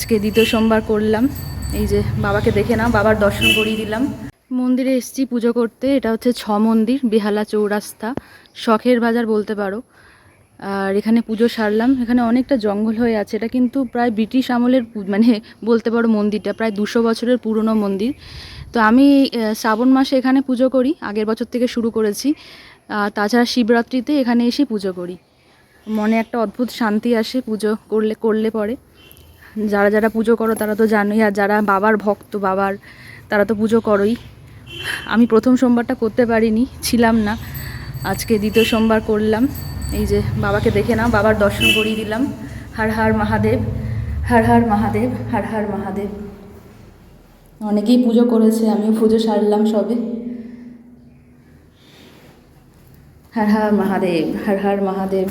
আজকে দ্বিতীয় সোমবার করলাম। এই যে বাবাকে দেখে নাও, বাবার দর্শন করিয়ে দিলাম। মন্দিরে এসেছি পুজো করতে। এটা হচ্ছে মন্দির, বেহালা চৌরাস্তা, শখের বাজার বলতে পারো। আর এখানে পুজো সারলাম। এখানে অনেকটা জঙ্গল হয়ে আছে। এটা কিন্তু প্রায় ব্রিটিশ আমলের মানে বলতে পারো মন্দিরটা প্রায় 200 বছরের পুরনো মন্দির। তো আমি শ্রাবণ মাসে এখানে পুজো করি, আগের বছর থেকে শুরু করেছি। তাছাড়া শিবরাত্রিতে এখানে এসে পুজো করি। মনে একটা অদ্ভুত শান্তি আসে পুজো করলে পরে। যারা যারা পুজো করো তারা তো জানোই, আর যারা বাবার ভক্ত বাবার, তারা তো পুজো করোই। আমি প্রথম সোমবারটা করতে পারিনি, ছিলাম না। আজকে দ্বিতীয় সোমবার করলাম। এই যে বাবাকে দেখে নাও, বাবার দর্শন করিয়ে দিলাম। হর হর মহাদেব, হর হর মহাদেব, হর হর মহাদেব। অনেকেই পুজো করেছে, আমিও পুজো সারলাম সবে। হর হর মহাদেব, হর হর মহাদেব।